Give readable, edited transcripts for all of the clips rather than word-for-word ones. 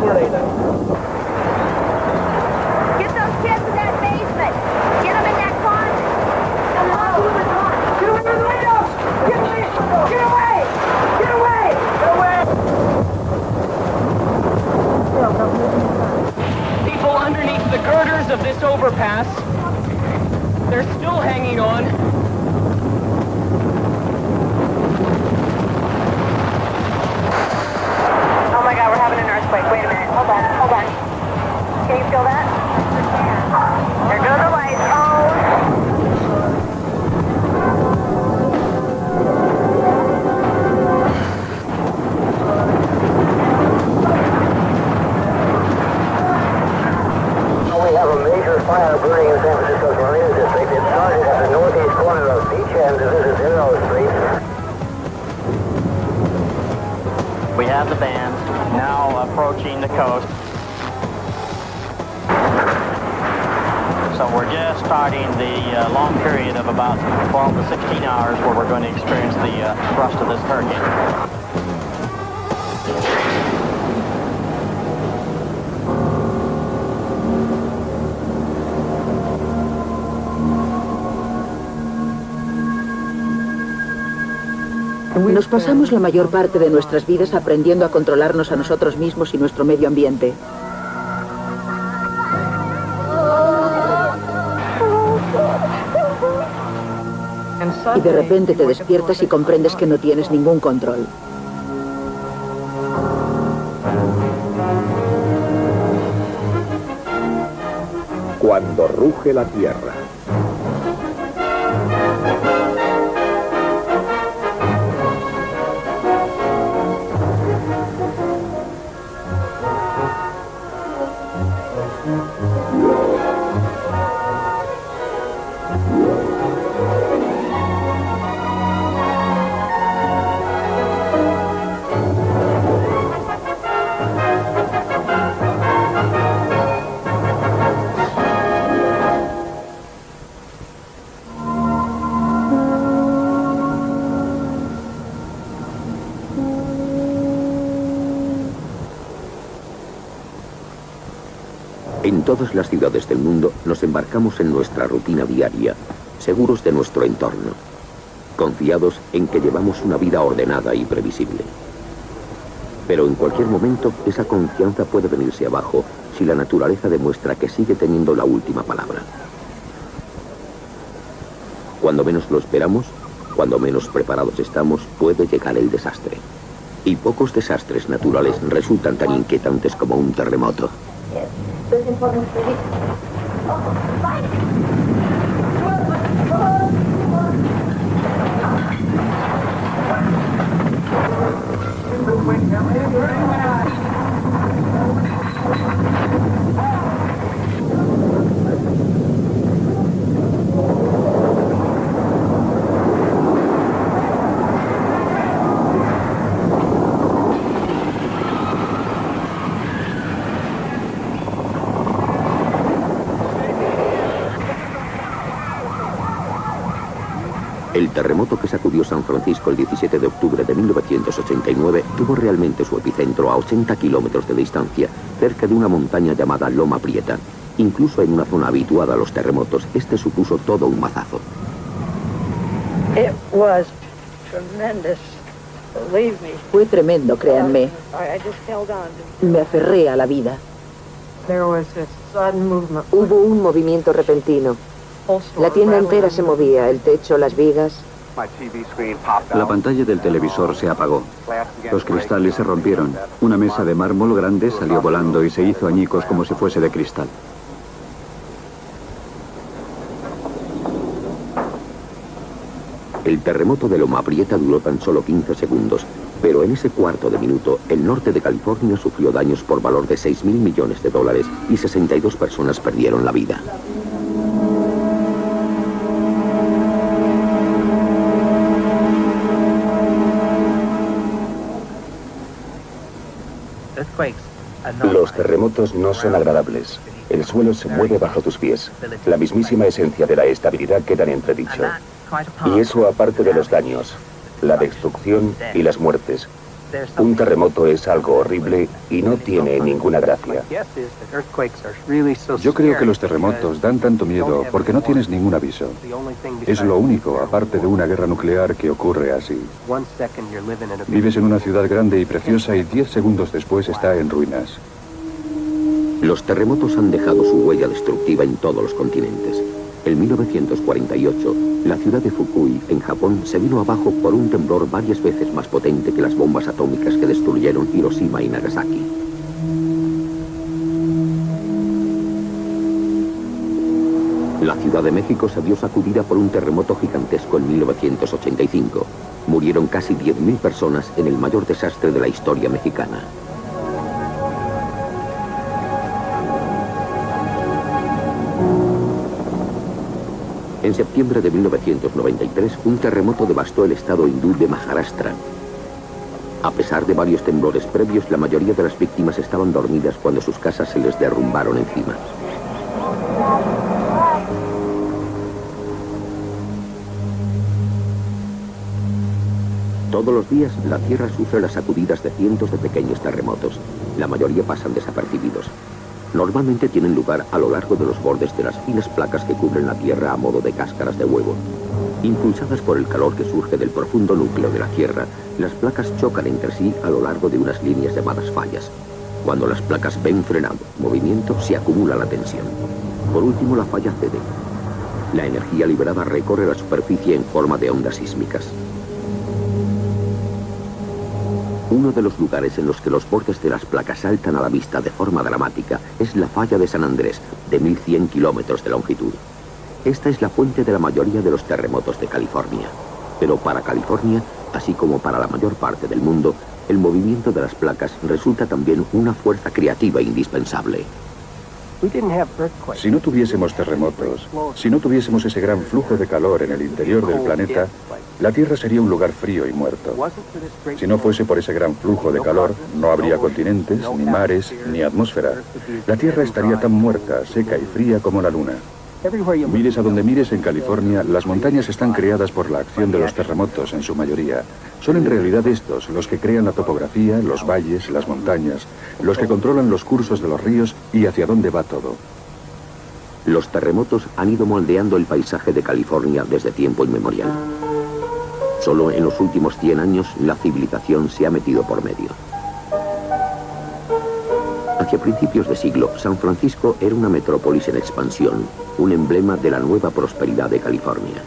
Get those kids in that basement. Get them in that closet. Get away from the windows! Get away! Get away! Get away! Get away! People underneath the girders of this overpass, they're still hanging on. Oh my God, we're having an earthquake. Wait a minute. Hold on. Hold on. Can you feel that? There go the lights. Oh. We have a major fire burning in San Francisco's Marina District. It started at the northeast corner of Beach End. This is Zero Street. We have the band now approaching the coast. So we're just starting the long period of about 12 to 16 hours where we're going to experience the thrust of this hurricane. Nos pasamos la mayor parte de nuestras vidas aprendiendo a controlarnos a nosotros mismos y nuestro medio ambiente. Y de repente te despiertas y comprendes que no tienes ningún control. Cuando ruge la tierra. En todas las ciudades del mundo nos embarcamos en nuestra rutina diaria, seguros de nuestro entorno, confiados en que llevamos una vida ordenada y previsible. Pero en cualquier momento esa confianza puede venirse abajo si la naturaleza demuestra que sigue teniendo la última palabra. Cuando menos lo esperamos, cuando menos preparados estamos, puede llegar el desastre. Y pocos desastres naturales resultan tan inquietantes como un terremoto. El terremoto que sacudió San Francisco el 17 de octubre de 1989 tuvo realmente su epicentro a 80 kilómetros de distancia, cerca de una montaña llamada Loma Prieta. Incluso en una zona habituada a los terremotos, este supuso todo un mazazo. Fue tremendo, créanme. Me aferré a la vida. Hubo un movimiento repentino. La tienda entera se movía, el techo, las vigas. La pantalla del televisor se apagó. Los cristales se rompieron. Una mesa de mármol grande salió volando y se hizo añicos como si fuese de cristal. El terremoto de Loma Prieta duró tan solo 15 segundos, pero en ese cuarto de minuto, el norte de California sufrió daños por valor de $6.000 millones y 62 personas perdieron la vida. Los terremotos no son agradables. El suelo se mueve bajo tus pies. La mismísima esencia de la estabilidad queda en entredicho. Y eso aparte de los daños, la destrucción y las muertes. Un terremoto es algo horrible y no tiene ninguna gracia. Yo creo que los terremotos dan tanto miedo porque no tienes ningún aviso. Es lo único, aparte de una guerra nuclear, que ocurre así. Vives en una ciudad grande y preciosa y 10 segundos después está en ruinas. Los terremotos han dejado su huella destructiva en todos los continentes. En 1948, la ciudad de Fukui, en Japón, se vino abajo por un temblor varias veces más potente que las bombas atómicas que destruyeron Hiroshima y Nagasaki. La Ciudad de México se vio sacudida por un terremoto gigantesco en 1985. Murieron casi 10.000 personas en el mayor desastre de la historia mexicana. En septiembre de 1993, un terremoto devastó el estado hindú de Maharashtra. A pesar de varios temblores previos, la mayoría de las víctimas estaban dormidas cuando sus casas se les derrumbaron encima. Todos los días, la Tierra sufre las sacudidas de cientos de pequeños terremotos. La mayoría pasan desapercibidos. Normalmente tienen lugar a lo largo de los bordes de las finas placas que cubren la Tierra a modo de cáscaras de huevo. Impulsadas por el calor que surge del profundo núcleo de la Tierra, las placas chocan entre sí a lo largo de unas líneas llamadas fallas. Cuando las placas ven frenado movimiento, se acumula la tensión. Por último, la falla cede. La energía liberada recorre la superficie en forma de ondas sísmicas. Uno de los lugares en los que los bordes de las placas saltan a la vista de forma dramática es la falla de San Andrés, de 1.100 kilómetros de longitud. Esta es la fuente de la mayoría de los terremotos de California. Pero para California, así como para la mayor parte del mundo, el movimiento de las placas resulta también una fuerza creativa indispensable. Si no tuviésemos terremotos, si no tuviésemos ese gran flujo de calor en el interior del planeta, la Tierra sería un lugar frío y muerto. Si no fuese por ese gran flujo de calor, no habría continentes, ni mares, ni atmósfera. La Tierra estaría tan muerta, seca y fría como la Luna. Mires a donde mires en California, las montañas están creadas por la acción de los terremotos en su mayoría. Son en realidad estos los que crean la topografía, los valles, las montañas, los que controlan los cursos de los ríos y hacia dónde va todo. Los terremotos han ido moldeando el paisaje de California desde tiempo inmemorial. Solo en los últimos 100 años la civilización se ha metido por medio. Hacia principios de siglo, San Francisco era una metrópolis en expansión, un emblema de la nueva prosperidad de California.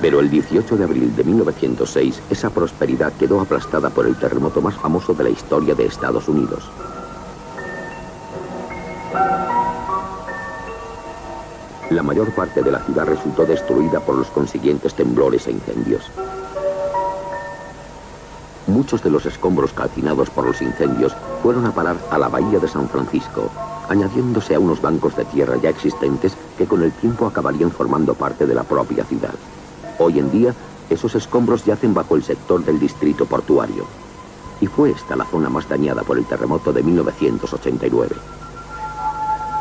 Pero el 18 de abril de 1906, esa prosperidad quedó aplastada por el terremoto más famoso de la historia de Estados Unidos. La mayor parte de la ciudad resultó destruida por los consiguientes temblores e incendios. Muchos de los escombros calcinados por los incendios fueron a parar a la bahía de San Francisco, añadiéndose a unos bancos de tierra ya existentes que con el tiempo acabarían formando parte de la propia ciudad. Hoy en día, esos escombros yacen bajo el sector del distrito portuario. Y fue esta la zona más dañada por el terremoto de 1989.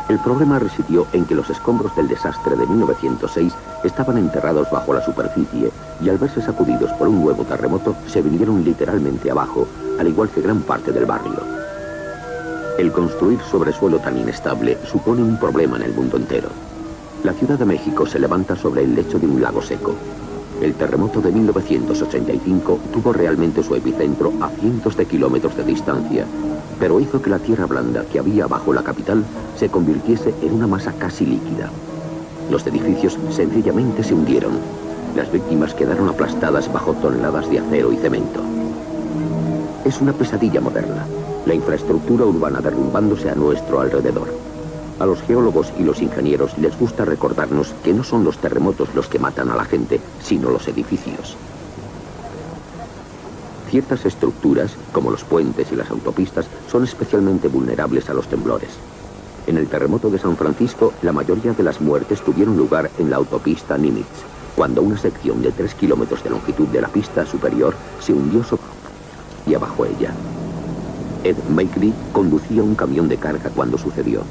El problema residió en que los escombros del desastre de 1906 estaban enterrados bajo la superficie y al verse sacudidos por un nuevo terremoto se vinieron literalmente abajo, al igual que gran parte del barrio. El construir sobre suelo tan inestable supone un problema en el mundo entero. La Ciudad de México se levanta sobre el lecho de un lago seco. El terremoto de 1985 tuvo realmente su epicentro a cientos de kilómetros de distancia, pero hizo que la tierra blanda que había bajo la capital se convirtiese en una masa casi líquida. Los edificios sencillamente se hundieron. Las víctimas quedaron aplastadas bajo toneladas de acero y cemento. Es una pesadilla moderna, la infraestructura urbana derrumbándose a nuestro alrededor. A los geólogos y los ingenieros les gusta recordarnos que no son los terremotos los que matan a la gente, sino los edificios. Ciertas estructuras, como los puentes y las autopistas, son especialmente vulnerables a los temblores. En el terremoto de San Francisco, la mayoría de las muertes tuvieron lugar en la autopista Nimitz, cuando una sección de 3 kilómetros de longitud de la pista superior se hundió y abajo ella. Ed Makery conducía un camión de carga cuando sucedió.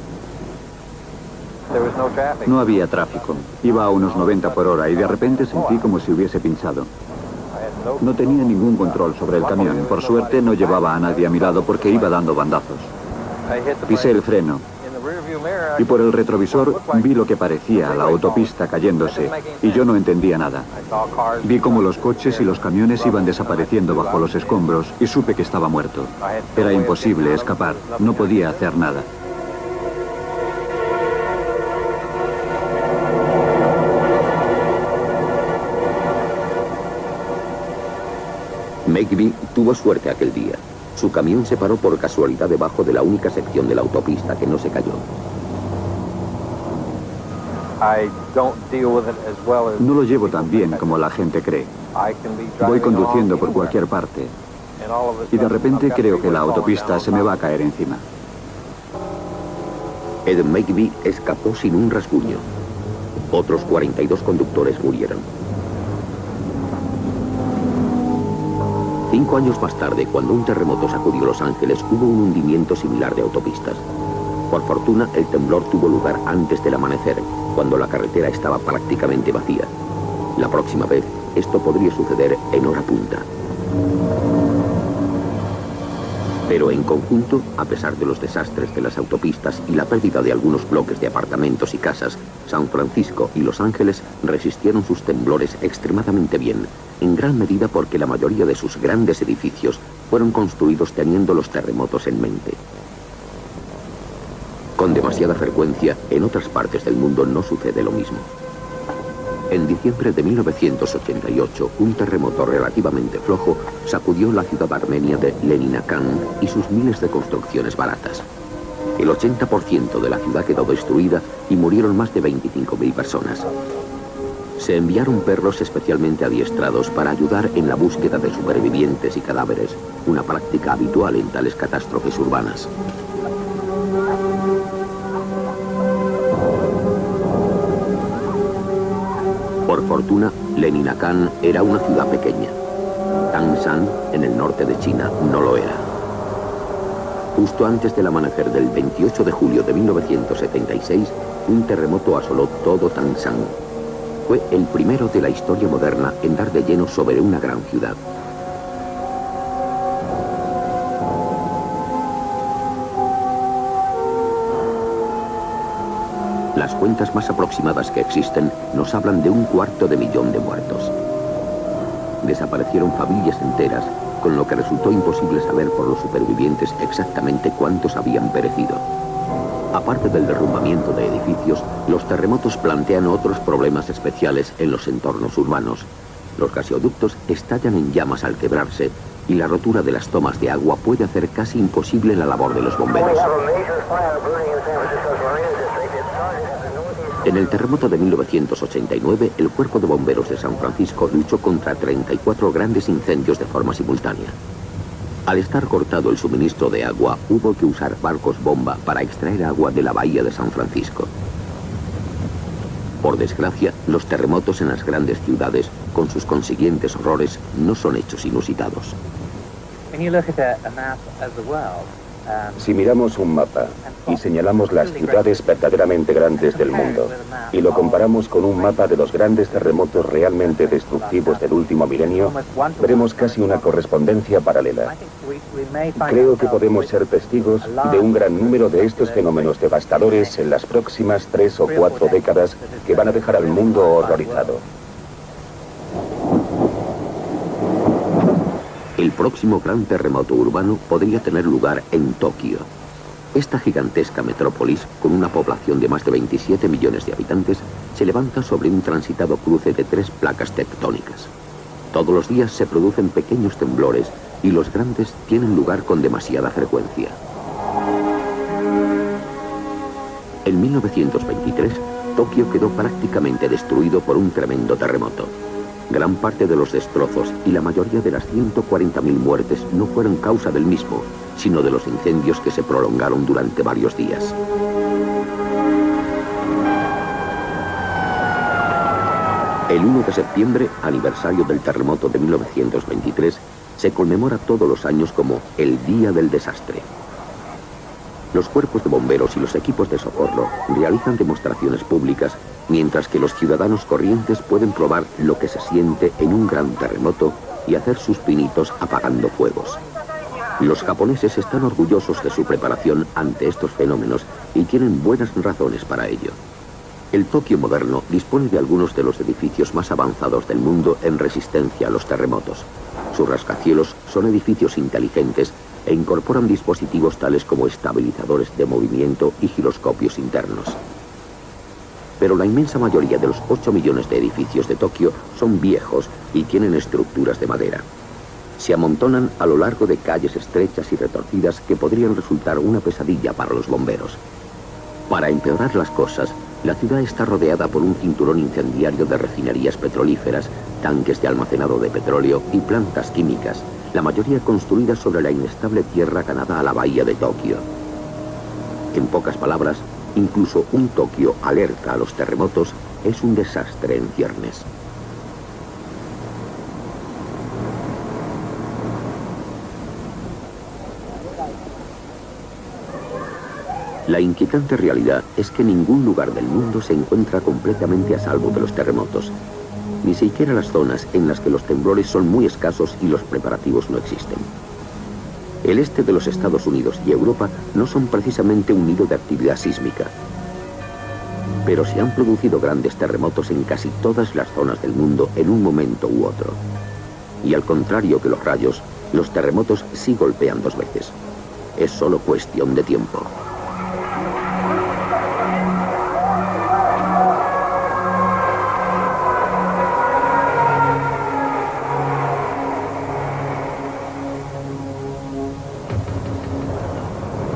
No había tráfico. Iba a unos 90 por hora y de repente sentí como si hubiese pinchado. No tenía ningún control sobre el camión. Por suerte no llevaba a nadie a mi lado porque iba dando bandazos. Pisé el freno y por el retrovisor vi lo que parecía la autopista cayéndose y yo no entendía nada. Vi cómo los coches y los camiones iban desapareciendo bajo los escombros y supe que estaba muerto. Era imposible escapar, no podía hacer nada. Megby tuvo suerte aquel día. Su camión se paró por casualidad debajo de la única sección de la autopista que no se cayó. No lo llevo tan bien como la gente cree. Voy conduciendo por cualquier parte y de repente creo que la autopista se me va a caer encima. Ed Megby escapó sin un rasguño. Otros 42 conductores murieron. 5 años más tarde, cuando un terremoto sacudió Los Ángeles, hubo un hundimiento similar de autopistas. Por fortuna, el temblor tuvo lugar antes del amanecer, cuando la carretera estaba prácticamente vacía. La próxima vez, esto podría suceder en hora punta. Pero en conjunto, a pesar de los desastres de las autopistas y la pérdida de algunos bloques de apartamentos y casas, San Francisco y Los Ángeles resistieron sus temblores extremadamente bien, en gran medida porque la mayoría de sus grandes edificios fueron construidos teniendo los terremotos en mente. Con demasiada frecuencia, en otras partes del mundo no sucede lo mismo. En diciembre de 1988, un terremoto relativamente flojo sacudió la ciudad armenia de Leninakán y sus miles de construcciones baratas. El 80% de la ciudad quedó destruida y murieron más de 25.000 personas. Se enviaron perros especialmente adiestrados para ayudar en la búsqueda de supervivientes y cadáveres, una práctica habitual en tales catástrofes urbanas. Por fortuna, Leninakán era una ciudad pequeña. Tangshan, en el norte de China, no lo era. Justo antes del amanecer del 28 de julio de 1976, un terremoto asoló todo Tangshan. Fue el primero de la historia moderna en dar de lleno sobre una gran ciudad. Las cuentas más aproximadas que existen nos hablan de 250.000 de muertos. Desaparecieron familias enteras, con lo que resultó imposible saber por los supervivientes exactamente cuántos habían perecido. Aparte del derrumbamiento de edificios, los terremotos plantean otros problemas especiales en los entornos urbanos. Los gasoductos estallan en llamas al quebrarse y la rotura de las tomas de agua puede hacer casi imposible la labor de los bomberos. En el terremoto de 1989, el Cuerpo de Bomberos de San Francisco luchó contra 34 grandes incendios de forma simultánea. Al estar cortado el suministro de agua, hubo que usar barcos bomba para extraer agua de la bahía de San Francisco. Por desgracia, los terremotos en las grandes ciudades, con sus consiguientes horrores, no son hechos inusitados. Si miramos un mapa y señalamos las ciudades verdaderamente grandes del mundo y lo comparamos con un mapa de los grandes terremotos realmente destructivos del último milenio, veremos casi una correspondencia paralela. Creo que podemos ser testigos de un gran número de estos fenómenos devastadores en las próximas 3 o 4 décadas que van a dejar al mundo horrorizado. El próximo gran terremoto urbano podría tener lugar en Tokio. Esta gigantesca metrópolis, con una población de más de 27 millones de habitantes, se levanta sobre un transitado cruce de 3 placas tectónicas. Todos los días se producen pequeños temblores y los grandes tienen lugar con demasiada frecuencia. En 1923, Tokio quedó prácticamente destruido por un tremendo terremoto. Gran parte de los destrozos y la mayoría de las 140.000 muertes no fueron causa del mismo, sino de los incendios que se prolongaron durante varios días. El 1 de septiembre, aniversario del terremoto de 1923, se conmemora todos los años como el Día del Desastre. Los cuerpos de bomberos y los equipos de socorro realizan demostraciones públicas, mientras que los ciudadanos corrientes pueden probar lo que se siente en un gran terremoto y hacer sus pinitos apagando fuegos. Los japoneses están orgullosos de su preparación ante estos fenómenos y tienen buenas razones para ello. El Tokio moderno dispone de algunos de los edificios más avanzados del mundo en resistencia a los terremotos. Sus rascacielos son edificios inteligentes e incorporan dispositivos tales como estabilizadores de movimiento y giroscopios internos. Pero la inmensa mayoría de los 8 millones de edificios de Tokio son viejos y tienen estructuras de madera. Se amontonan a lo largo de calles estrechas y retorcidas que podrían resultar una pesadilla para los bomberos. Para empeorar las cosas, la ciudad está rodeada por un cinturón incendiario de refinerías petrolíferas, tanques de almacenado de petróleo y plantas químicas, la mayoría construidas sobre la inestable tierra ganada a la bahía de Tokio. En pocas palabras, incluso un Tokio alerta a los terremotos es un desastre en ciernes. La inquietante realidad es que ningún lugar del mundo se encuentra completamente a salvo de los terremotos. Ni siquiera las zonas en las que los temblores son muy escasos y los preparativos no existen. El este de los Estados Unidos y Europa no son precisamente un nido de actividad sísmica. Pero se han producido grandes terremotos en casi todas las zonas del mundo en un momento u otro. Y al contrario que los rayos, los terremotos sí golpean 2 veces. Es solo cuestión de tiempo.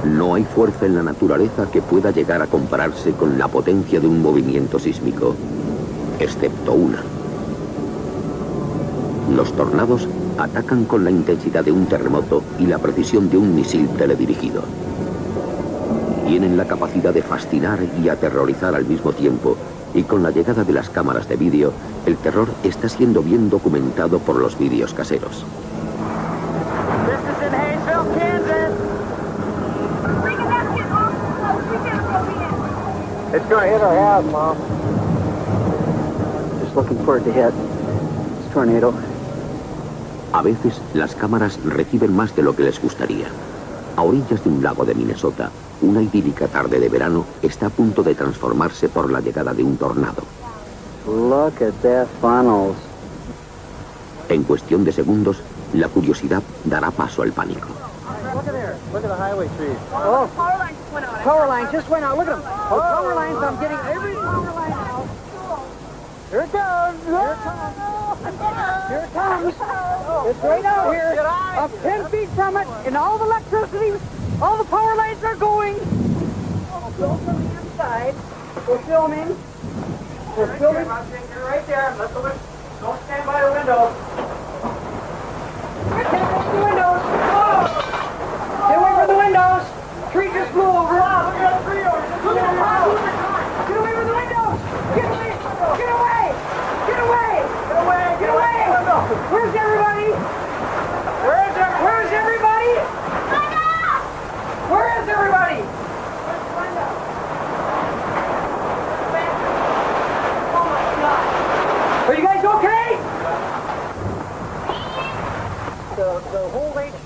No hay fuerza en la naturaleza que pueda llegar a compararse con la potencia de un movimiento sísmico, excepto una. Los tornados atacan con la intensidad de un terremoto y la precisión de un misil teledirigido. Tienen la capacidad de fascinar y aterrorizar al mismo tiempo, y con la llegada de las cámaras de vídeo, el terror está siendo bien documentado por los vídeos caseros. It's going to hit our house, Mom. Just looking for it to hit. It's tornado. A veces, las cámaras reciben más de lo que les gustaría. A orillas de un lago de Minnesota, una idílica tarde de verano está a punto de transformarse por la llegada de un tornado. Look at that funnels. En cuestión de segundos, la curiosidad dará paso al pánico. Look at there. Look at the highway trees. Oh, power line just went out. Look at them. Oh, power lines. I'm getting every power line out. Here it comes. Here it comes. Here it comes. It's right out here. Up 10 feet from it, and all the electricity, all the power lines are going. We'll film from the inside. We're filming. We're filming. You're right there. Don't stand by the window. Can't open the windows. Get away from the windows. Tree just flew over. Wow, look at that tree over there. Look at that. Get away from the windows. Get away. Get away. Get away. Get away. Get away. Where's everybody? Where's everybody? Where is everybody? Oh my God. Are you guys okay?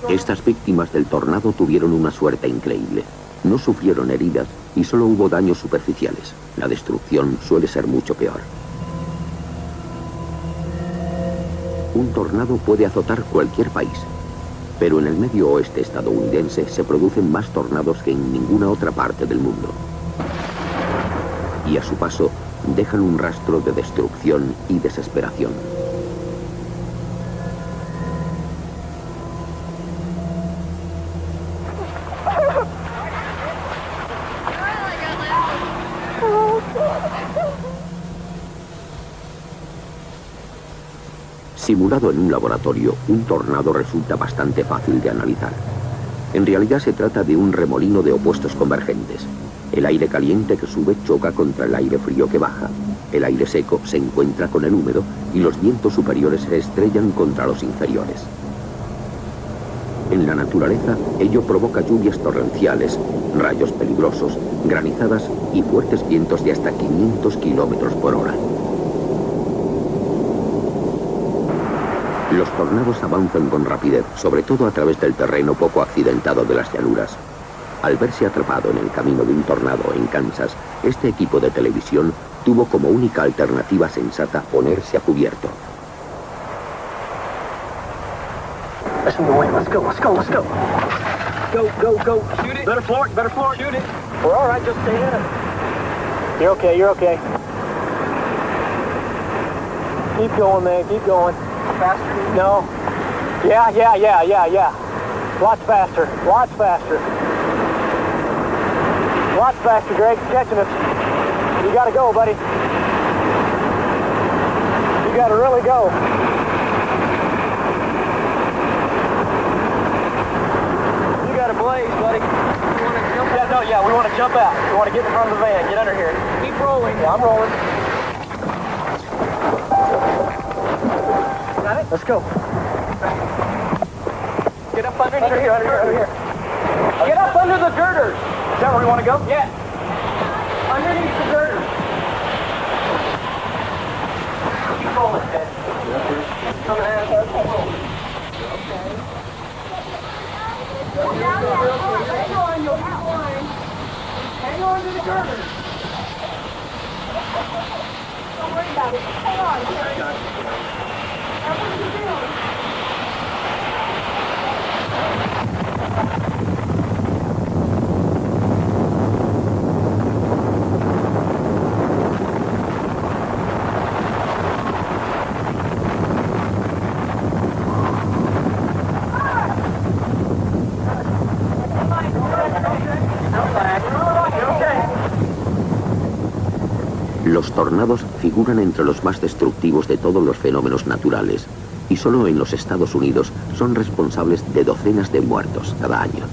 Estas víctimas del tornado tuvieron una suerte increíble. No sufrieron heridas y solo hubo daños superficiales. La destrucción suele ser mucho peor. Un tornado puede azotar cualquier país, pero en el medio oeste estadounidense se producen más tornados que en ninguna otra parte del mundo. Y a su paso dejan un rastro de destrucción y desesperación. Simulado en un laboratorio, un tornado resulta bastante fácil de analizar. En realidad se trata de un remolino de opuestos convergentes. El aire caliente que sube choca contra el aire frío que baja. El aire seco se encuentra con el húmedo y los vientos superiores se estrellan contra los inferiores. En la naturaleza, ello provoca lluvias torrenciales, rayos peligrosos, granizadas y fuertes vientos de hasta 500 kilómetros por hora. Los tornados avanzan con rapidez, sobre todo a través del terreno poco accidentado de las llanuras. Al verse atrapado en el camino de un tornado en Kansas, este equipo de televisión tuvo como única alternativa sensata ponerse a cubierto. Listen to the wind. Let's go. Go. Shoot it. Better floor it. Shoot it. We're all right. Just stay in it. You're okay. Keep going, man. Keep going. Faster? No. Yeah. Lots faster, Greg. Catching us. You gotta go, buddy. You gotta really go. You got a blaze, buddy. You want to jump out? Yeah, we want to jump out. We want to get in front of the van. Get under here. Keep rolling. Yeah, I'm rolling. Got it? Let's go. Get up underneath. Under here. Get up under the girders. Is that where we want to go? Yeah. Underneath the girders. Keep rolling, Ted. Coming at us. Keep rolling. Hang on to the girders. Don't worry about it. Hang on. That's what you're doing. Los tornados figuran entre los más destructivos de todos los fenómenos naturales y solo en los Estados Unidos son responsables de docenas de muertos cada año.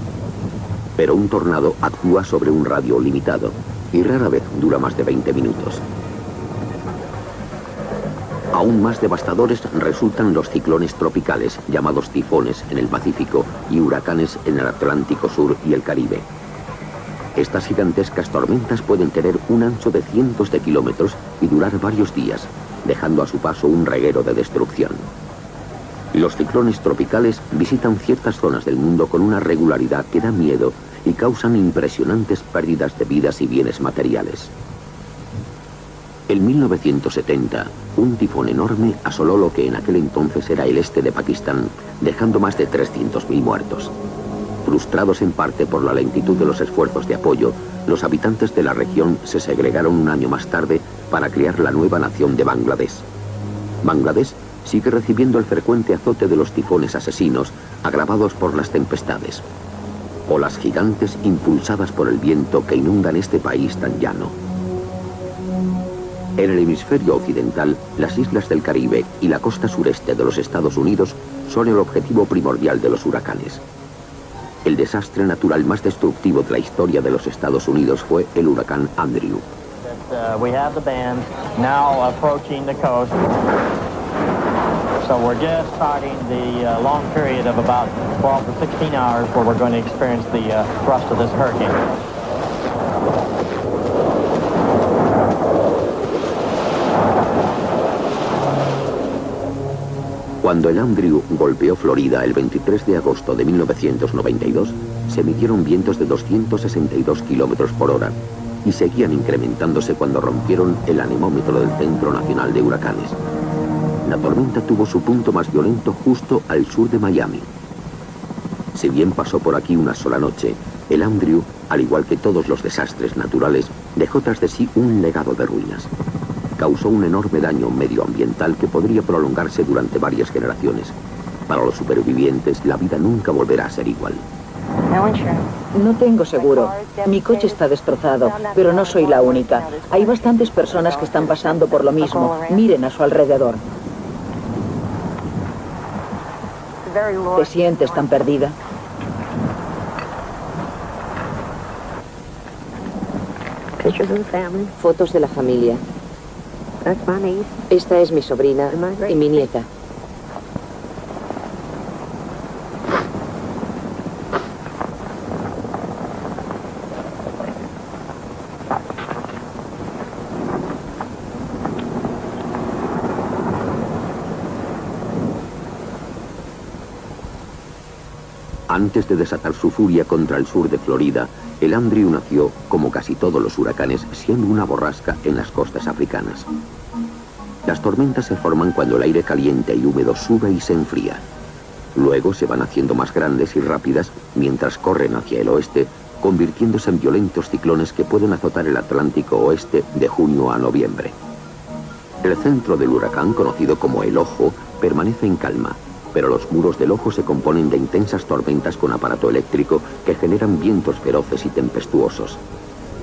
Pero un tornado actúa sobre un radio limitado y rara vez dura más de 20 minutos. Aún más devastadores resultan los ciclones tropicales, llamados tifones en el Pacífico, y huracanes en el Atlántico Sur y el Caribe. Estas gigantescas tormentas pueden tener un ancho de cientos de kilómetros y durar varios días, dejando a su paso un reguero de destrucción. Los ciclones tropicales visitan ciertas zonas del mundo con una regularidad que da miedo y causan impresionantes pérdidas de vidas y bienes materiales. En 1970, un tifón enorme asoló lo que en aquel entonces era el este de Pakistán, dejando más de 300.000 muertos. Frustrados en parte por la lentitud de los esfuerzos de apoyo, los habitantes de la región se segregaron un año más tarde para crear la nueva nación de Bangladesh. Bangladesh sigue recibiendo el frecuente azote de los tifones asesinos, agravados por las tempestades. Olas gigantes impulsadas por el viento que inundan este país tan llano. En el hemisferio occidental, las islas del Caribe y la costa sureste de los Estados Unidos son el objetivo primordial de los huracanes. El desastre natural más destructivo de la historia de los Estados Unidos fue el huracán Andrew. We have the band now approaching the coast. So we're just starting the long period of about 12 to 16 hours where we're going to experience the thrust of this hurricane. Cuando el Andrew golpeó Florida el 23 de agosto de 1992, se midieron vientos de 262 kilómetros por hora y seguían incrementándose cuando rompieron el anemómetro del Centro Nacional de Huracanes. La tormenta tuvo su punto más violento justo al sur de Miami. Si bien pasó por aquí una sola noche, el Andrew, al igual que todos los desastres naturales, dejó tras de sí un legado de ruinas. Causó un enorme daño medioambiental que podría prolongarse durante varias generaciones. Para los supervivientes, la vida nunca volverá a ser igual. No tengo seguro. Mi coche está destrozado, pero no soy la única. Hay bastantes personas que están pasando por lo mismo. Miren a su alrededor. ¿Te sientes tan perdida? Fotos de la familia. Esta es mi sobrina y mi nieta. Antes de desatar su furia contra el sur de Florida, el Andrew nació, como casi todos los huracanes, siendo una borrasca en las costas africanas. Las tormentas se forman cuando el aire caliente y húmedo sube y se enfría. Luego se van haciendo más grandes y rápidas mientras corren hacia el oeste, convirtiéndose en violentos ciclones que pueden azotar el Atlántico oeste de junio a noviembre. El centro del huracán, conocido como el Ojo, permanece en calma, pero los muros del Ojo se componen de intensas tormentas con aparato eléctrico que generan vientos feroces y tempestuosos.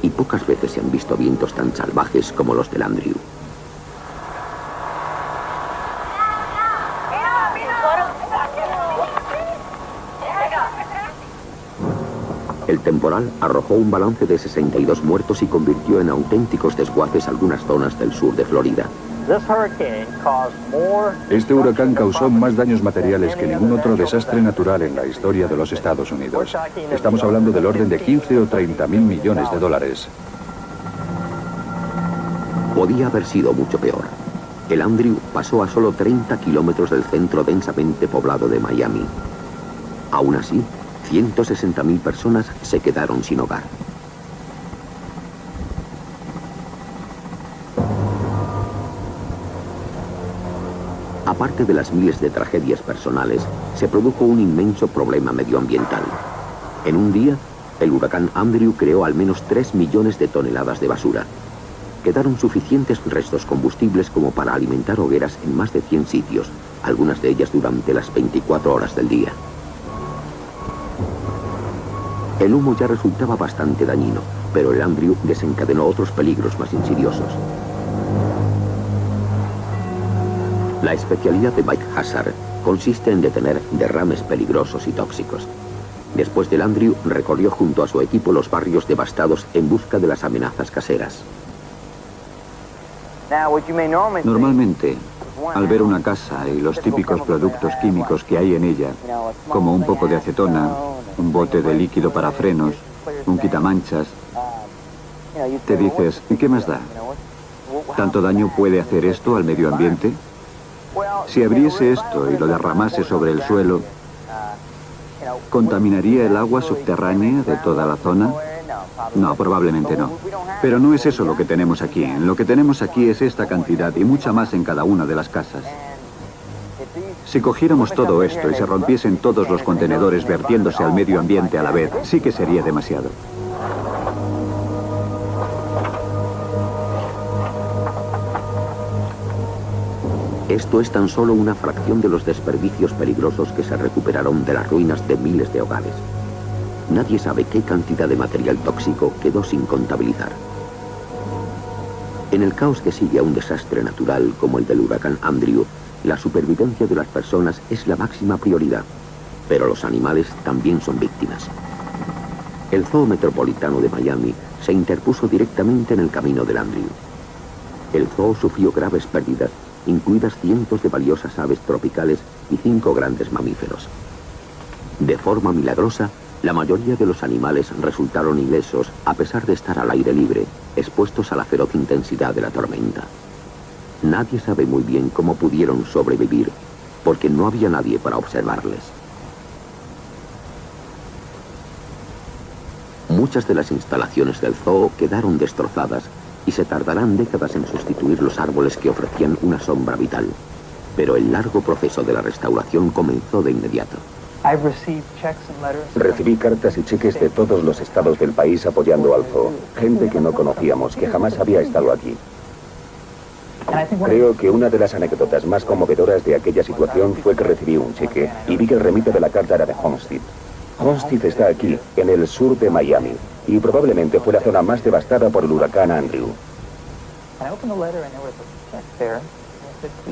Y pocas veces se han visto vientos tan salvajes como los del Andrew. El temporal arrojó un balance de 62 muertos y convirtió en auténticos desguaces algunas zonas del sur de Florida. Este huracán causó más daños materiales que ningún otro desastre natural en la historia de los Estados Unidos. Estamos hablando del orden de 15 o 30 mil millones de dólares. Podía haber sido mucho peor. El Andrew pasó a solo 30 kilómetros del centro densamente poblado de Miami. Aún así, 160.000 personas se quedaron sin hogar. Aparte de las miles de tragedias personales, se produjo un inmenso problema medioambiental. En un día, el huracán Andrew creó al menos 3 millones de toneladas de basura. Quedaron suficientes restos combustibles como para alimentar hogueras en más de 100 sitios, algunas de ellas durante las 24 horas del día. El humo ya resultaba bastante dañino, pero el Andrew desencadenó otros peligros más insidiosos. La especialidad de Mike Hazzard consiste en detener derrames peligrosos y tóxicos. Después del Andrew, recorrió junto a su equipo los barrios devastados en busca de las amenazas caseras. Normalmente, al ver una casa y los típicos productos químicos que hay en ella, como un poco de acetona, un bote de líquido para frenos, un quitamanchas, te dices, ¿qué más da? ¿Tanto daño puede hacer esto al medio ambiente? Si abriese esto y lo derramase sobre el suelo, ¿contaminaría el agua subterránea de toda la zona? No, probablemente no. Pero no es eso lo que tenemos aquí. Lo que tenemos aquí es esta cantidad y mucha más en cada una de las casas. Si cogiéramos todo esto y se rompiesen todos los contenedores vertiéndose al medio ambiente a la vez, sí que sería demasiado. Esto es tan solo una fracción de los desperdicios peligrosos que se recuperaron de las ruinas de miles de hogares. Nadie sabe qué cantidad de material tóxico quedó sin contabilizar. En el caos que sigue a un desastre natural como el del huracán Andrew, la supervivencia de las personas es la máxima prioridad, pero los animales también son víctimas. El Zoo Metropolitano de Miami se interpuso directamente en el camino del Andrew. El zoo sufrió graves pérdidas, incluidas cientos de valiosas aves tropicales y 5 grandes mamíferos. De forma milagrosa, la mayoría de los animales resultaron ilesos a pesar de estar al aire libre, expuestos a la feroz intensidad de la tormenta. Nadie sabe muy bien cómo pudieron sobrevivir, porque no había nadie para observarles. Muchas de las instalaciones del zoo quedaron destrozadas y se tardarán décadas en sustituir los árboles que ofrecían una sombra vital. Pero el largo proceso de la restauración comenzó de inmediato. Recibí cartas y cheques de todos los estados del país apoyando al zoo. Gente que no conocíamos, que jamás había estado aquí. Creo que una de las anécdotas más conmovedoras de aquella situación fue que recibí un cheque y vi que el remite de la carta era de Homestead. Homestead está aquí, en el sur de Miami, y probablemente fue la zona más devastada por el huracán Andrew.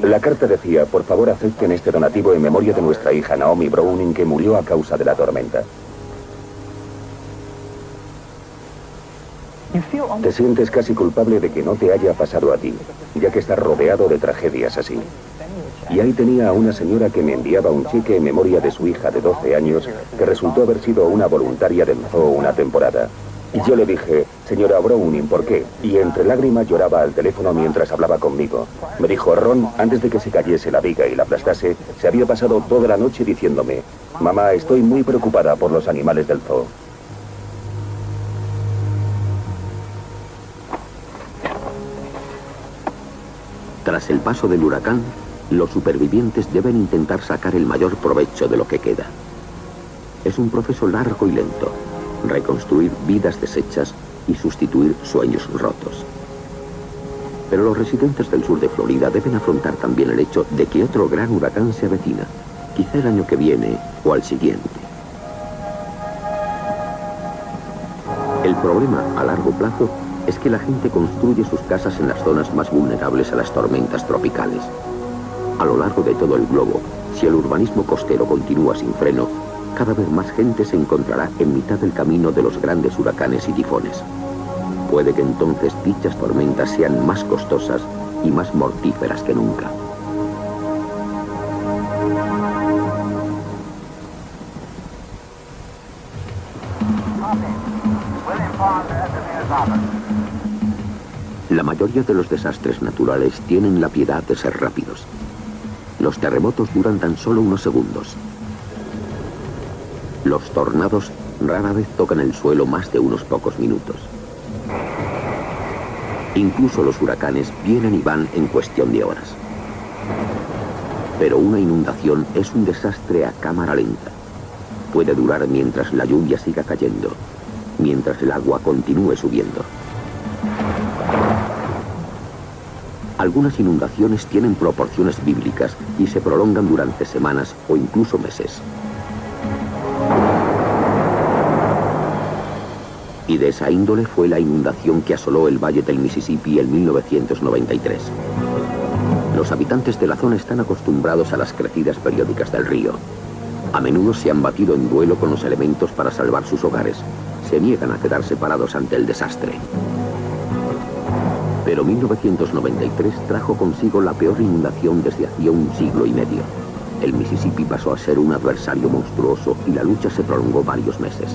La carta decía, por favor acepten este donativo en memoria de nuestra hija Naomi Browning, que murió a causa de la tormenta. Te sientes casi culpable de que no te haya pasado a ti, ya que estás rodeado de tragedias así. Y ahí tenía a una señora que me enviaba un cheque en memoria de su hija de 12 años, que resultó haber sido una voluntaria del zoo una temporada. Y yo le dije, señora Browning, ¿por qué? Y entre lágrimas lloraba al teléfono mientras hablaba conmigo. Me dijo, Ron, antes de que se cayese la viga y la aplastase, se había pasado toda la noche diciéndome, mamá, estoy muy preocupada por los animales del zoo. Tras el paso del huracán, los supervivientes deben intentar sacar el mayor provecho de lo que queda. Es un proceso largo y lento. Reconstruir vidas deshechas y sustituir sueños rotos. Pero los residentes del sur de Florida deben afrontar también el hecho de que otro gran huracán se avecina, quizá el año que viene o al siguiente. El problema a largo plazo es que la gente construye sus casas en las zonas más vulnerables a las tormentas tropicales. A lo largo de todo el globo, si el urbanismo costero continúa sin freno, cada vez más gente se encontrará en mitad del camino de los grandes huracanes y tifones. Puede que entonces dichas tormentas sean más costosas y más mortíferas que nunca. La mayoría de los desastres naturales tienen la piedad de ser rápidos. Los terremotos duran tan solo unos segundos. Los tornados rara vez tocan el suelo más de unos pocos minutos. Incluso los huracanes vienen y van en cuestión de horas. Pero una inundación es un desastre a cámara lenta. Puede durar mientras la lluvia siga cayendo, mientras el agua continúe subiendo. Algunas inundaciones tienen proporciones bíblicas y se prolongan durante semanas o incluso meses. Y de esa índole fue la inundación que asoló el valle del Mississippi en 1993. Los habitantes de la zona están acostumbrados a las crecidas periódicas del río. A menudo se han batido en duelo con los elementos para salvar sus hogares. Se niegan a quedar separados ante el desastre. Pero 1993 trajo consigo la peor inundación desde hacía un siglo y medio. El Mississippi pasó a ser un adversario monstruoso y la lucha se prolongó varios meses.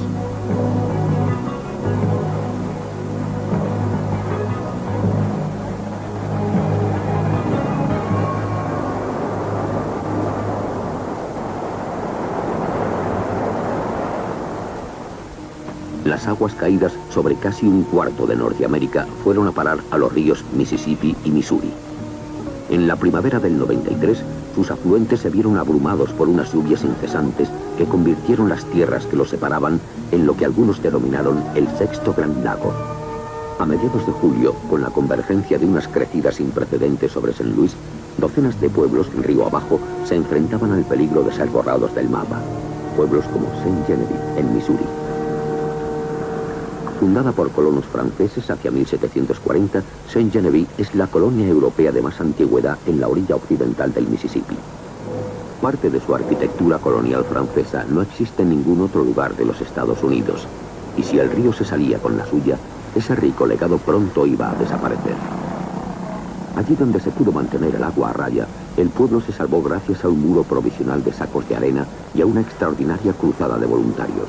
Las aguas caídas sobre casi un cuarto de Norteamérica fueron a parar a los ríos Mississippi y Missouri. En la primavera del 93, sus afluentes se vieron abrumados por unas lluvias incesantes que convirtieron las tierras que los separaban en lo que algunos denominaron el sexto gran lago. A mediados de julio, con la convergencia de unas crecidas sin precedentes sobre St. Louis, docenas de pueblos río abajo se enfrentaban al peligro de ser borrados del mapa. Pueblos como St. Genevieve, en Missouri. Fundada por colonos franceses hacia 1740, St. Genevieve es la colonia europea de más antigüedad en la orilla occidental del Mississippi. Parte de su arquitectura colonial francesa no existe en ningún otro lugar de los Estados Unidos, y si el río se salía con la suya, ese rico legado pronto iba a desaparecer. Allí donde se pudo mantener el agua a raya, el pueblo se salvó gracias a un muro provisional de sacos de arena y a una extraordinaria cruzada de voluntarios.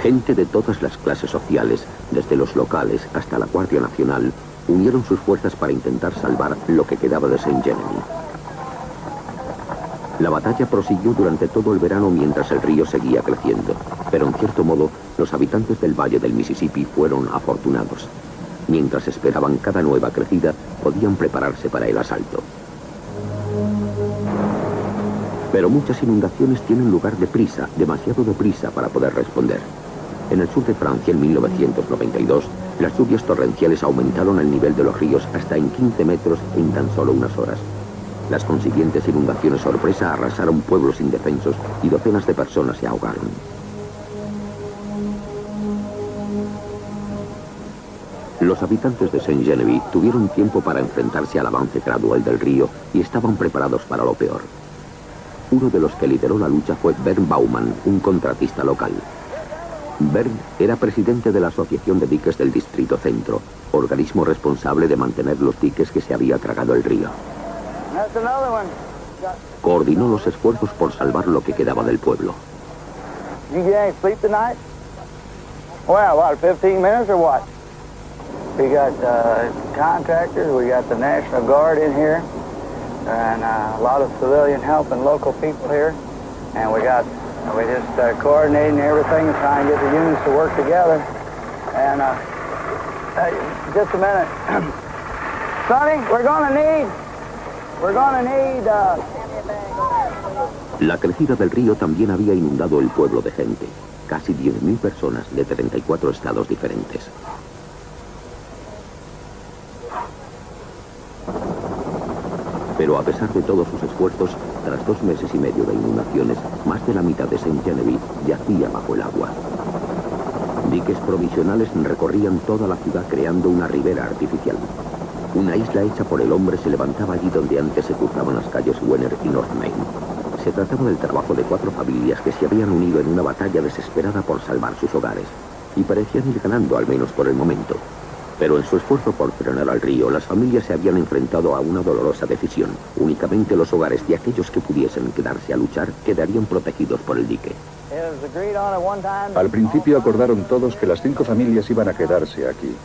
Gente de todas las clases sociales, desde los locales hasta la Guardia Nacional, unieron sus fuerzas para intentar salvar lo que quedaba de St. Genevieve. La batalla prosiguió durante todo el verano mientras el río seguía creciendo, pero en cierto modo, los habitantes del valle del Mississippi fueron afortunados. Mientras esperaban cada nueva crecida, podían prepararse para el asalto. Pero muchas inundaciones tienen lugar deprisa, demasiado deprisa para poder responder. En el sur de Francia, en 1992, las lluvias torrenciales aumentaron el nivel de los ríos hasta en 15 metros en tan solo unas horas. Las consiguientes inundaciones sorpresa arrasaron pueblos indefensos y docenas de personas se ahogaron. Los habitantes de St. Genevieve tuvieron tiempo para enfrentarse al avance gradual del río y estaban preparados para lo peor. Uno de los que lideró la lucha fue Bern Baumann, un contratista local. Bern era presidente de la Asociación de Diques del Distrito Centro, organismo responsable de mantener los diques que se había tragado el río. Coordinó los esfuerzos por salvar lo que quedaba del pueblo. Well, about 15 minutes or what? We got contractors, we got the National Guard in here, and a lot of civilian help and local people here. And we're just coordinating everything and trying to get the units to work together. And just a minute. Sonny, we're gonna need La crecida del río también había inundado el pueblo de gente. Casi 10.000 personas de 34 estados diferentes. Pero a pesar de todos sus esfuerzos, tras 2 meses y medio de inundaciones, más de la mitad de Saint Genevieve yacía bajo el agua. Diques provisionales recorrían toda la ciudad creando una ribera artificial. Una isla hecha por el hombre se levantaba allí donde antes se cruzaban las calles Wenner y North Main. Se trataba del trabajo de 4 familias que se habían unido en una batalla desesperada por salvar sus hogares, y parecían ir ganando al menos por el momento. Pero en su esfuerzo por frenar al río, las familias se habían enfrentado a una dolorosa decisión. Únicamente los hogares de aquellos que pudiesen quedarse a luchar quedarían protegidos por el dique. Al principio acordaron todos que las 5 familias iban a quedarse aquí.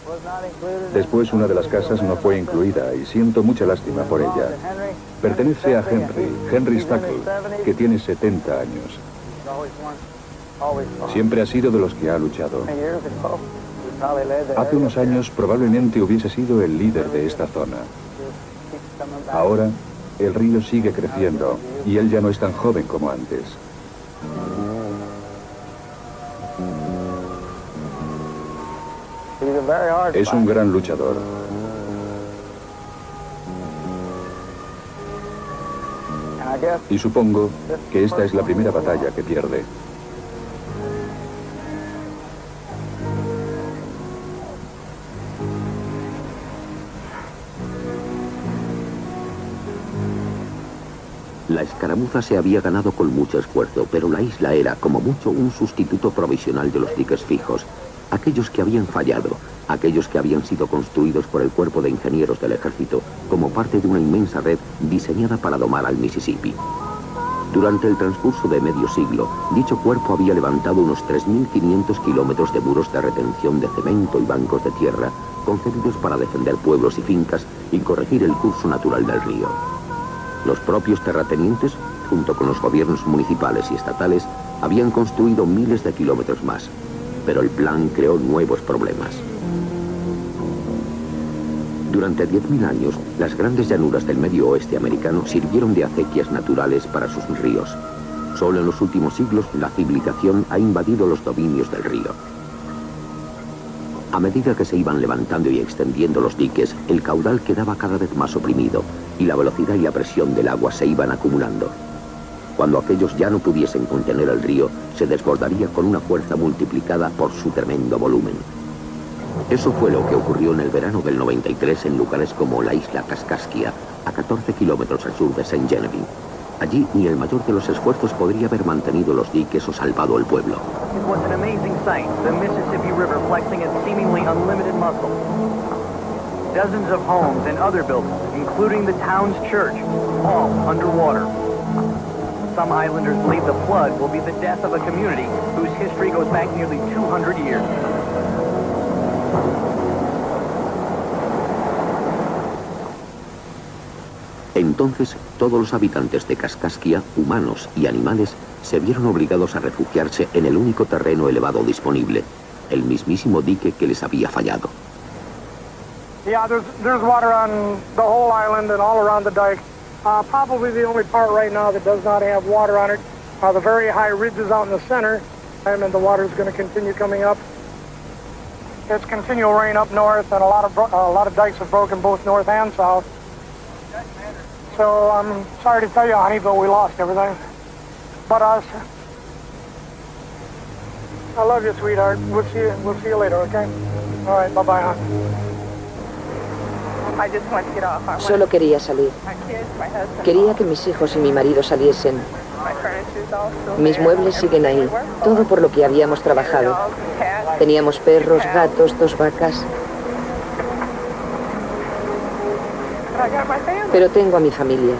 Después una de las casas no fue incluida y siento mucha lástima por ella. Pertenece a Henry Stackle, que tiene 70 años. Siempre ha sido de los que ha luchado. Hace unos años probablemente hubiese sido el líder de esta zona. Ahora el río sigue creciendo y él ya no es tan joven como antes. Es un gran luchador. Y supongo que esta es la primera batalla que pierde. La escaramuza se había ganado con mucho esfuerzo, pero la isla era, como mucho, un sustituto provisional de los diques fijos. Aquellos que habían fallado, aquellos que habían sido construidos por el cuerpo de ingenieros del ejército como parte de una inmensa red diseñada para domar al Mississippi. Durante el transcurso de medio siglo, dicho cuerpo había levantado unos 3.500 kilómetros de muros de retención de cemento y bancos de tierra, concebidos para defender pueblos y fincas y corregir el curso natural del río. Los propios terratenientes, junto con los gobiernos municipales y estatales, habían construido miles de kilómetros más, pero el plan creó nuevos problemas. Durante 10.000 años, las grandes llanuras del medio oeste americano sirvieron de acequias naturales para sus ríos. Solo en los últimos siglos, la civilización ha invadido los dominios del río. A medida que se iban levantando y extendiendo los diques, el caudal quedaba cada vez más oprimido y la velocidad y la presión del agua se iban acumulando. Cuando aquellos ya no pudiesen contener el río, se desbordaría con una fuerza multiplicada por su tremendo volumen. Eso fue lo que ocurrió en el verano del 93 en lugares como la isla Kaskaskia, a 14 kilómetros al sur de Saint Genevieve. Allí ni el mayor de los esfuerzos podría haber mantenido los diques o salvado el pueblo. It was an amazing sight, the Mississippi River flexing its seemingly unlimited muscle. Dozens of homes and other buildings, including the town's church, all underwater. Some islanders believe the flood will be the death of a community whose history goes back nearly 200 years. Entonces, todos los habitantes de Kaskaskia, humanos y animales, se vieron obligados a refugiarse en el único terreno elevado disponible, el mismísimo dique que les había fallado. Yeah, there's water on the whole island and all around the dike. Probably the only part right now that does not have water on it are the very high ridges out in the center, and the water is going to continue coming up. It's continual rain up north, and a lot of dikes have broken both north and south. So I'm sorry to tell you, honey, but we lost everything. But us. I love you, sweetheart. We'll see you later, okay? All right, bye-bye, hon. I just want to get off. Solo quería salir. My kids, my husband. Quería que mis hijos y mi marido saliesen. My furniture's all still Mis there. muebles siguen ahí, todo por lo que habíamos trabajado. Dogs, cats. Teníamos perros, gatos, 2 vacas, But I got my family. pero tengo a mi familia.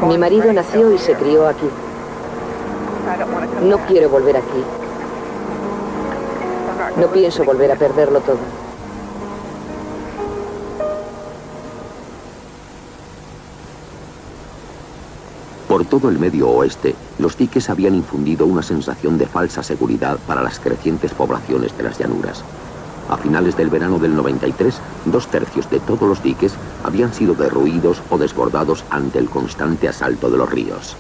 Mi marido nació y se crió aquí. No quiero volver aquí. No pienso volver a perderlo todo. Por todo el medio oeste, los diques habían infundido una sensación de falsa seguridad para las crecientes poblaciones de las llanuras. A finales del verano del 93, 2/3 de todos los diques habían sido derruidos o desbordados ante el constante asalto de los ríos.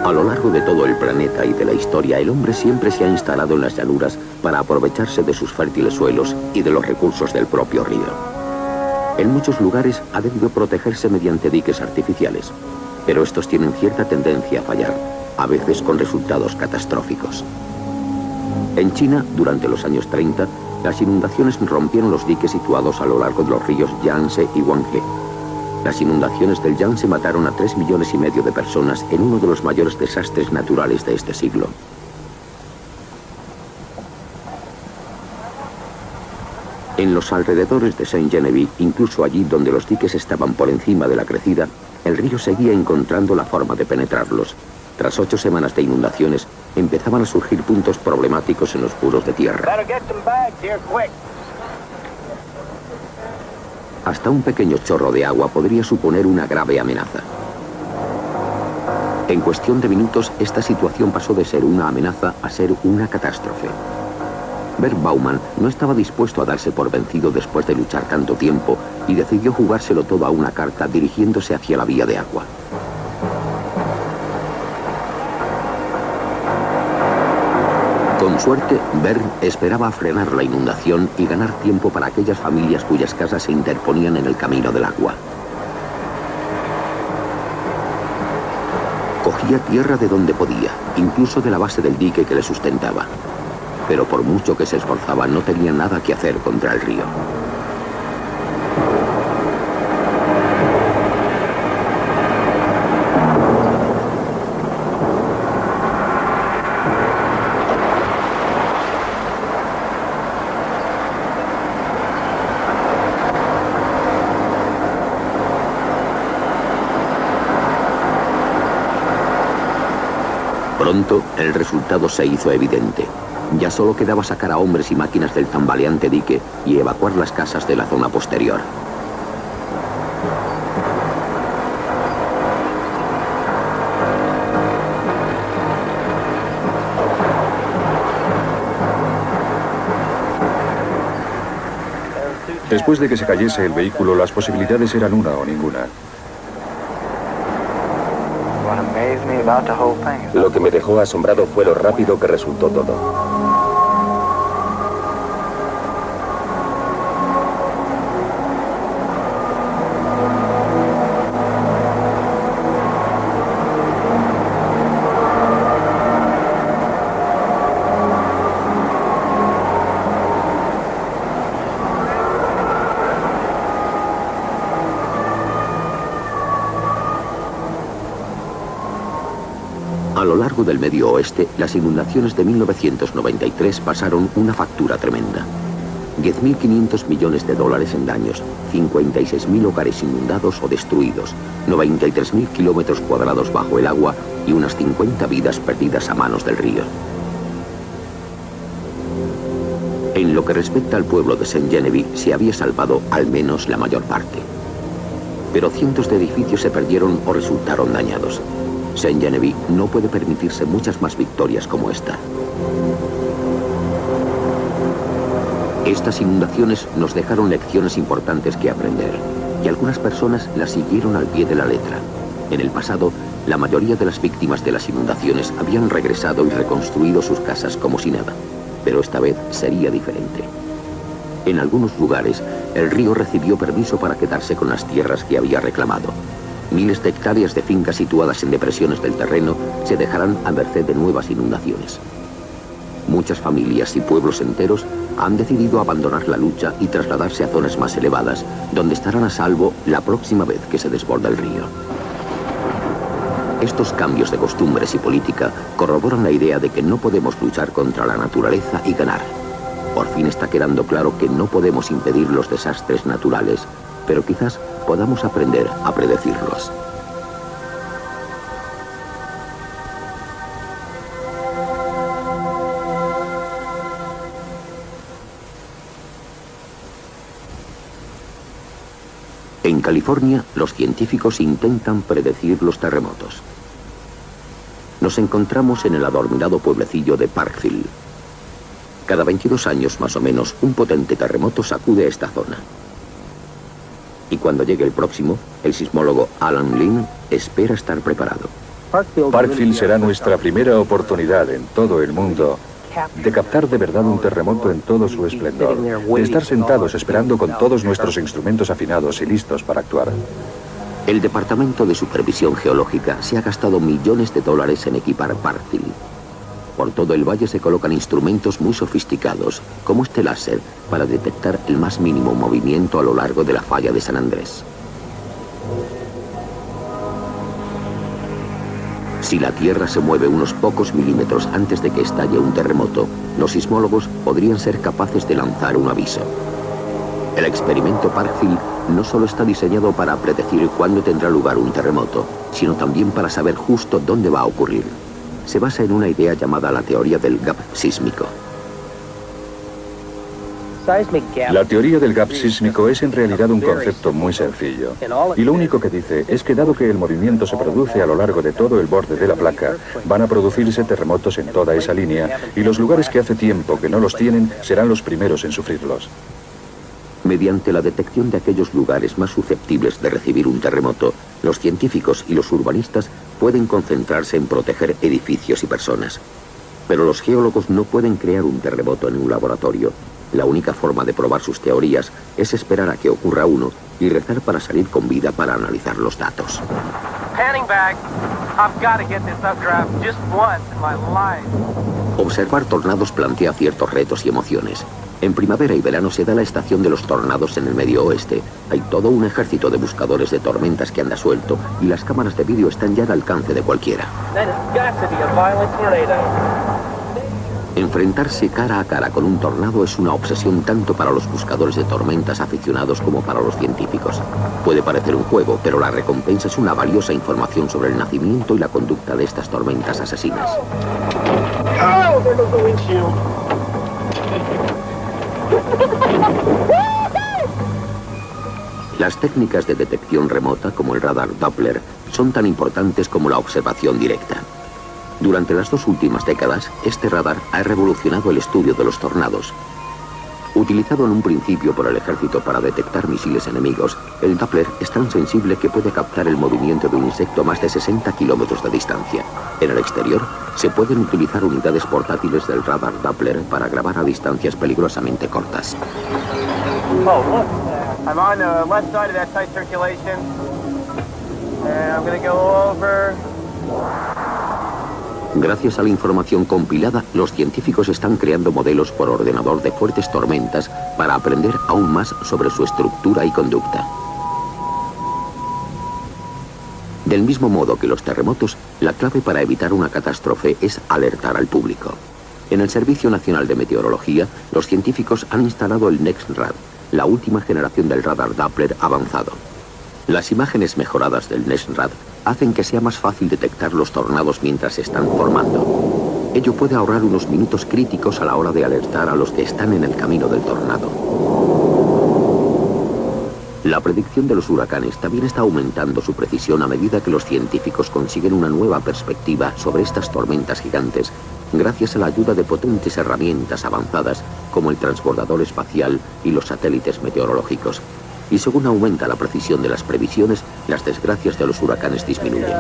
A lo largo de todo el planeta y de la historia, el hombre siempre se ha instalado en las llanuras para aprovecharse de sus fértiles suelos y de los recursos del propio río. En muchos lugares ha debido protegerse mediante diques artificiales, pero estos tienen cierta tendencia a fallar, a veces con resultados catastróficos. En China, durante los años 30, las inundaciones rompieron los diques situados a lo largo de los ríos Yangtze y Huanghe. Las inundaciones del Yangtze mataron a 3,5 millones de personas en uno de los mayores desastres naturales de este siglo. En los alrededores de Saint-Geneviève, incluso allí donde los diques estaban por encima de la crecida, el río seguía encontrando la forma de penetrarlos. Tras 8 semanas de inundaciones, empezaban a surgir puntos problemáticos en los muros de tierra. Hasta un pequeño chorro de agua podría suponer una grave amenaza. En cuestión de minutos, esta situación pasó de ser una amenaza a ser una catástrofe. Bert Baumann no estaba dispuesto a darse por vencido después de luchar tanto tiempo y decidió jugárselo todo a una carta dirigiéndose hacia la vía de agua. Con suerte, Bert esperaba frenar la inundación y ganar tiempo para aquellas familias cuyas casas se interponían en el camino del agua. Cogía tierra de donde podía, incluso de la base del dique que le sustentaba. Pero por mucho que se esforzaba, no tenía nada que hacer contra el río. Pronto, el resultado se hizo evidente. Ya solo quedaba sacar a hombres y máquinas del tambaleante dique y evacuar las casas de la zona posterior. Después de que se cayese el vehículo, las posibilidades eran una o ninguna. Lo que me dejó asombrado fue lo rápido que resultó todo. A lo largo del Medio Oeste, las inundaciones de 1993 pasaron una factura tremenda. 10.500 millones de dólares en daños, 56.000 hogares inundados o destruidos, 93.000 kilómetros cuadrados bajo el agua y unas 50 vidas perdidas a manos del río. En lo que respecta al pueblo de Saint-Geneviève, se había salvado al menos la mayor parte. Pero cientos de edificios se perdieron o resultaron dañados. Saint-Geneviève no puede permitirse muchas más victorias como esta. Estas inundaciones nos dejaron lecciones importantes que aprender, y algunas personas las siguieron al pie de la letra. En el pasado, la mayoría de las víctimas de las inundaciones habían regresado y reconstruido sus casas como si nada, pero esta vez sería diferente. En algunos lugares, el río recibió permiso para quedarse con las tierras que había reclamado. Miles de hectáreas de fincas situadas en depresiones del terreno se dejarán a merced de nuevas inundaciones. Muchas familias y pueblos enteros han decidido abandonar la lucha y trasladarse a zonas más elevadas, donde estarán a salvo la próxima vez que se desborda el río. Estos cambios de costumbres y política corroboran la idea de que no podemos luchar contra la naturaleza y ganar. Por fin está quedando claro que no podemos impedir los desastres naturales, pero quizás podamos aprender a predecirlos. En California, los científicos intentan predecir los terremotos. Nos encontramos en el adormilado pueblecillo de Parkville. Cada 22 años, más o menos, un potente terremoto sacude esta zona. Y cuando llegue el próximo, el sismólogo Alan Lynn espera estar preparado. Parkville será nuestra primera oportunidad en todo el mundo de captar de verdad un terremoto en todo su esplendor, de estar sentados esperando con todos nuestros instrumentos afinados y listos para actuar. El Departamento de Supervisión Geológica se ha gastado millones de dólares en equipar Parkville. Por todo el valle se colocan instrumentos muy sofisticados, como este láser, para detectar el más mínimo movimiento a lo largo de la falla de San Andrés. Si la Tierra se mueve unos pocos milímetros antes de que estalle un terremoto, los sismólogos podrían ser capaces de lanzar un aviso. El experimento Parkville no solo está diseñado para predecir cuándo tendrá lugar un terremoto, sino también para saber justo dónde va a ocurrir. Se basa en una idea llamada la teoría del gap sísmico. La teoría del gap sísmico es en realidad un concepto muy sencillo. Y lo único que dice es que dado que el movimiento se produce a lo largo de todo el borde de la placa, van a producirse terremotos en toda esa línea y los lugares que hace tiempo que no los tienen serán los primeros en sufrirlos. Mediante la detección de aquellos lugares más susceptibles de recibir un terremoto, los científicos y los urbanistas pueden concentrarse en proteger edificios y personas. Pero los geólogos no pueden crear un terremoto en un laboratorio. La única forma de probar sus teorías es esperar a que ocurra uno y rezar para salir con vida para analizar los datos. Observar tornados plantea ciertos retos y emociones. En primavera y verano se da la estación de los tornados en el medio oeste. Hay todo un ejército de buscadores de tormentas que anda suelto y las cámaras de vídeo están ya al alcance de cualquiera. Enfrentarse cara a cara con un tornado es una obsesión tanto para los buscadores de tormentas aficionados como para los científicos. Puede parecer un juego, pero la recompensa es una valiosa información sobre el nacimiento y la conducta de estas tormentas asesinas. Las técnicas de detección remota, como el radar Doppler, son tan importantes como la observación directa. Durante las 2 últimas décadas, este radar ha revolucionado el estudio de los tornados. Utilizado en un principio por el ejército para detectar misiles enemigos, el Doppler es tan sensible que puede captar el movimiento de un insecto a más de 60 kilómetros de distancia. En el exterior, se pueden utilizar unidades portátiles del radar Doppler para grabar a distancias peligrosamente cortas. Oh, look. I'm on the left side of that tight circulation. And I'm going to go over. Gracias a la información compilada, los científicos están creando modelos por ordenador de fuertes tormentas para aprender aún más sobre su estructura y conducta. Del mismo modo que los terremotos, la clave para evitar una catástrofe es alertar al público. En el Servicio Nacional de Meteorología, los científicos han instalado el NEXRAD, la última generación del radar Doppler avanzado. Las imágenes mejoradas del NEXRAD hacen que sea más fácil detectar los tornados mientras se están formando. Ello puede ahorrar unos minutos críticos a la hora de alertar a los que están en el camino del tornado. La predicción de los huracanes también está aumentando su precisión a medida que los científicos consiguen una nueva perspectiva sobre estas tormentas gigantes, gracias a la ayuda de potentes herramientas avanzadas como el transbordador espacial y los satélites meteorológicos. Y según aumenta la precisión de las previsiones, las desgracias de los huracanes disminuyen.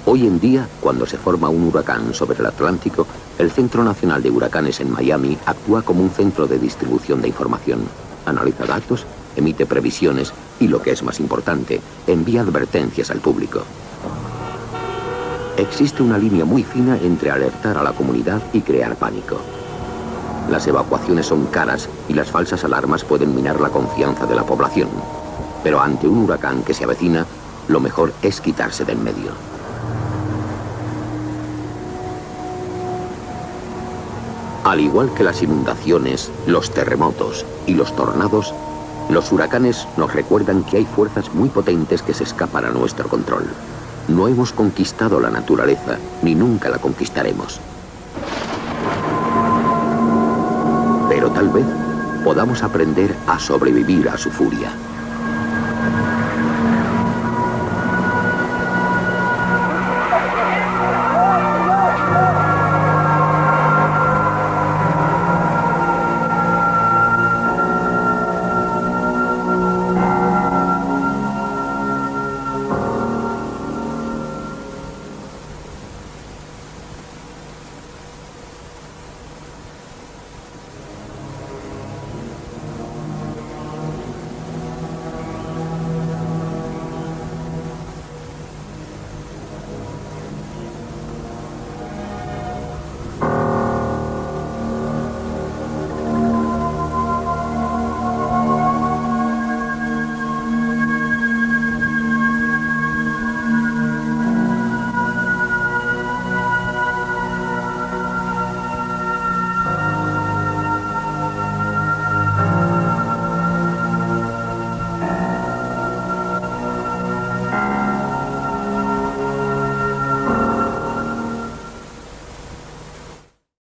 Hoy en día, cuando se forma un huracán sobre el Atlántico, el Centro Nacional de Huracanes en Miami actúa como un centro de distribución de información. Analiza datos, emite previsiones y, lo que es más importante, envía advertencias al público. Existe una línea muy fina entre alertar a la comunidad y crear pánico. Las evacuaciones son caras y las falsas alarmas pueden minar la confianza de la población. Pero ante un huracán que se avecina, lo mejor es quitarse del medio. Al igual que las inundaciones, los terremotos y los tornados, los huracanes nos recuerdan que hay fuerzas muy potentes que se escapan a nuestro control. No hemos conquistado la naturaleza, ni nunca la conquistaremos. Pero tal vez podamos aprender a sobrevivir a su furia.